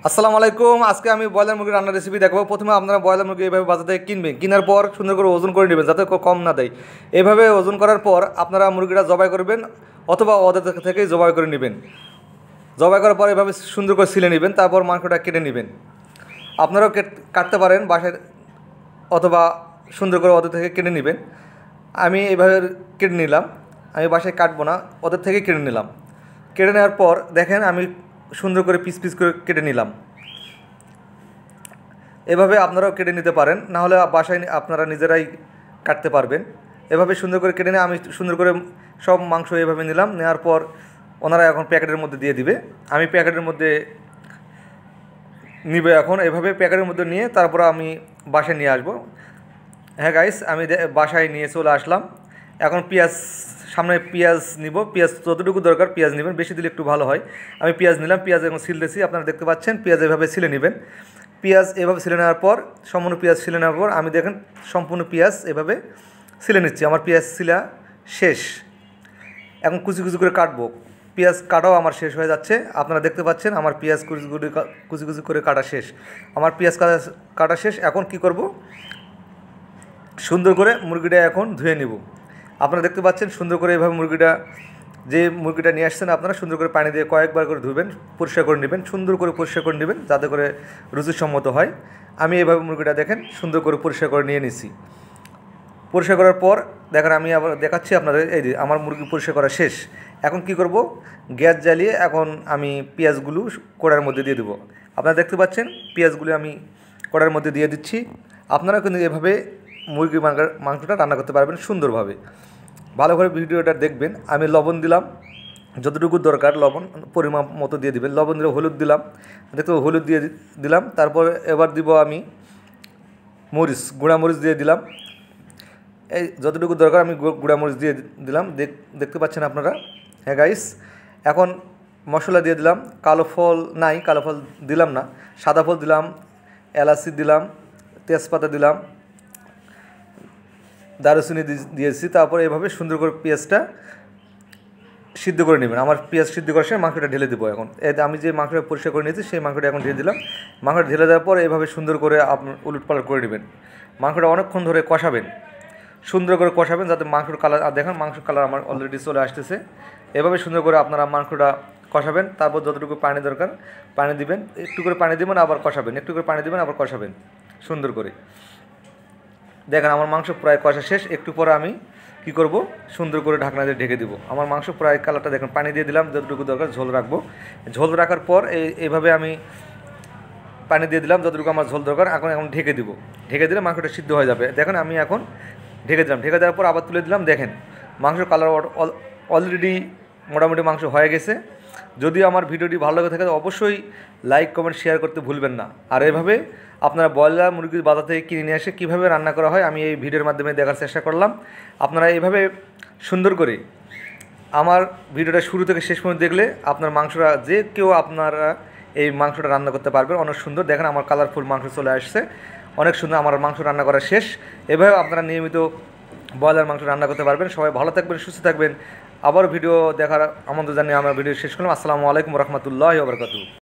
আসসালামু আলাইকুম। আজকে আমি ব্রয়লার মুরগির রান্নার রেসিপি দেখাবো। প্রথমে আপনারা ব্রয়লার মুরগি এইভাবে বাজার থেকে কিনবেন, কেনার পর সুন্দর করে ওজন করে নেবেন যাতে কম না দেয়। এইভাবে ওজন করার পর আপনারা মুরগিটা জবাই করবেন অথবা ওদের থেকেই জবাই করে নেবেন। জবাই করার পর এভাবে সুন্দর করে ছিলে নেবেন, তারপর মাংসটা কেটে নেবেন। আপনারাও কাটতে পারেন বাসায় অথবা সুন্দর করে ওদের থেকে কেটে নেবেন। আমি এইভাবে কেটে নিলাম, আমি বাসায় কাটবো না, ওদের থেকে কেটে নিলাম। কেটে নেওয়ার পর দেখেন আমি সুন্দর করে পিস পিস করে কেটে নিলাম। এভাবে আপনারাও কেটে নিতে পারেন, নাহলে বাসায় আপনারা নিজেরাই কাটতে পারবেন। এভাবে সুন্দর করে কেটে নিয়ে আমি সুন্দর করে সব মাংস এভাবে নিলাম। নেওয়ার পর ওনারা এখন প্যাকেটের মধ্যে দিয়ে দিবে, আমি প্যাকেটের মধ্যে নিবে। এখন এভাবে প্যাকেটের মধ্যে নিয়ে তারপর আমি বাসায় নিয়ে আসবো। হ্যাঁ গাইস, আমি বাসায় নিয়ে চলে আসলাম। এখন পেঁয়াজ, সামনে পেঁয়াজ নিব। পেঁয়াজ যতটুকু দরকার পেঁয়াজ নেবেন, বেশি দিলে একটু ভালো হয়। আমি পেঁয়াজ নিলাম, পেঁয়াজ এখন ছিলতেছি। আপনারা দেখতে পাচ্ছেন পেঁয়াজ এভাবে ছিলে নেবেন। পেঁয়াজ এভাবে ছিলে নেওয়ার পর, সম্পূর্ণ পেঁয়াজ ছিলে নেওয়ার পর আমি দেখেন সম্পূর্ণ পেঁয়াজ এভাবে ছিলে নিচ্ছি। আমার পেঁয়াজ ছিলা শেষ। এখন কুচি কুচি করে কাটবো। পেঁয়াজ কাটাও আমার শেষ হয়ে যাচ্ছে। আপনারা দেখতে পাচ্ছেন আমার পেঁয়াজ কুচি কুচি করে কাটা শেষ। আমার পেঁয়াজ কাটা শেষ। এখন কি করব, সুন্দর করে মুরগিটা এখন ধুয়ে নেব। আপনারা দেখতে পাচ্ছেন সুন্দর করে এভাবে মুরগিটা নিয়ে আসছেন আপনারা সুন্দর করে পানি দিয়ে কয়েকবার করে ধুবেন, পরিষ্কার করে নেবেন, সুন্দর করে পরিষ্কার করে নেবেন যাতে করে রুচিসম্মত হয়। আমি এইভাবে মুরগিটা দেখেন সুন্দর করে পরিষ্কার করে নিয়ে নিছি। পরিষ্কার করার পর দেখেন আমি আবার দেখাচ্ছি আপনাদের, এই যে আমার মুরগি পরিষ্কার করা শেষ। এখন কি করব, গ্যাস জ্বালিয়ে এখন আমি পেঁয়াজগুলো কড়াইয়ের মধ্যে দিয়ে দেবো। আপনারা দেখতে পাচ্ছেন পেঁয়াজগুলো আমি কড়াইয়ের মধ্যে দিয়ে দিচ্ছি। আপনারা কিন্তু এভাবে মুরগির মাংসটা রান্না করতে পারবেন সুন্দরভাবে। ভালো করে ভিডিওটা দেখবেন। আমি লবণ দিলাম, যতটুকু দরকার লবণ পরিমাপ মতো দিয়ে দিবেন। লবণ দিলে হলুদ দিলাম, দেখতে হলুদ দিয়ে দিলাম। তারপর এবার দিব আমি গুঁড়া মরিচ দিয়ে দিলাম। এই যতটুকু দরকার আমি গুঁড়া মরিচ দিয়ে দিলাম, দেখতে পাচ্ছেন আপনারা। হ্যাঁ গাইস, এখন মশলা দিয়ে দিলাম। কালো ফল নাই, কালো ফল দিলাম না, সাদা ফল দিলাম, এলাচি দিলাম, তেজপাতা দিলাম, দারুচিনি দিয়েছি। তারপর এভাবে সুন্দর করে পেঁয়াজটা সিদ্ধ করে নেবেন। আমার পেঁয়াজ সিদ্ধ করার সময় মাংসটা ঢেলে দেবো। এখন আমি যে মাংসটা পরিষ্কার করে নিয়েছি সেই মাংসটা এখন ঢেলে দিলাম। মাংসটা ঢেলে দেওয়ার পর এভাবে সুন্দর করে আপনি উলটপালট করে নেবেন। মাংসটা অনেকক্ষণ ধরে কষাবেন, সুন্দর করে কষাবেন যাতে মাংসর কালার, আর দেখেন মাংসর কালার আমার অলরেডি চলে আসতেছে। এভাবে সুন্দর করে আপনারা মাংসটা কষাবেন। তারপর যতটুকু পানি দরকার পানি দিবেন, একটু করে পানি দেবেন আবার কষাবেন, একটু করে পানি দেবেন আবার কষাবেন সুন্দর করে। দেখেন আমার মাংস প্রায় কষা শেষ। একটু পরে আমি কি করব, সুন্দর করে ঢাকনা দিয়ে ঢেকে দিব। আমার মাংস প্রায় কালারটা দেখেন, পানি দিয়ে দিলাম যতটুকু দরকার, ঝোল রাখবো। ঝোল রাখার পর এইভাবে আমি পানি দিয়ে দিলাম যতটুকু আমার ঝোল দরকার। এখন ঢেকে দিব। ঢেকে দিলে মাংসটা সিদ্ধ হয়ে যাবে। দেখেন আমি এখন ঢেকে দিলাম। ঢেকে দেওয়ার পর আবার তুলে দিলাম। দেখেন মাংসের কালার অলরেডি মোটামুটি মাংস হয়ে গেছে। যদি আমার ভিডিওটি ভালো লাগে থাকে অবশ্যই লাইক কমেন্ট শেয়ার করতে ভুলবেন না। আর এভাবে আপনারা ব্রয়লার মুরগির বাজার থেকে কিনে নিয়ে এসে কীভাবে রান্না করা হয় আমি এই ভিডিওর মাধ্যমে দেখার চেষ্টা করলাম। আপনারা এইভাবে সুন্দর করে আমার ভিডিওটা শুরু থেকে শেষ পর্যন্ত দেখলে আপনার মাংসটা যে কেউ আপনারা এই মাংসটা রান্না করতে পারবেন অনেক সুন্দর। দেখেন আমার কালারফুল মাংস চলে আসছে, অনেক সুন্দর আমার মাংস রান্না করা শেষ। এভাবে আপনারা নিয়মিত ব্রয়লার মাংস রান্না করতে পারবেন। সবাই ভালো থাকবেন, সুস্থ থাকবেন। আবার ভিডিও দেখার আমন্ত্রণ জানিয়ে আমার ভিডিও শেষ করলাম। আসসালামু আলাইকুম রহমতুল্লাহি ওয়া বারাকাতুহু।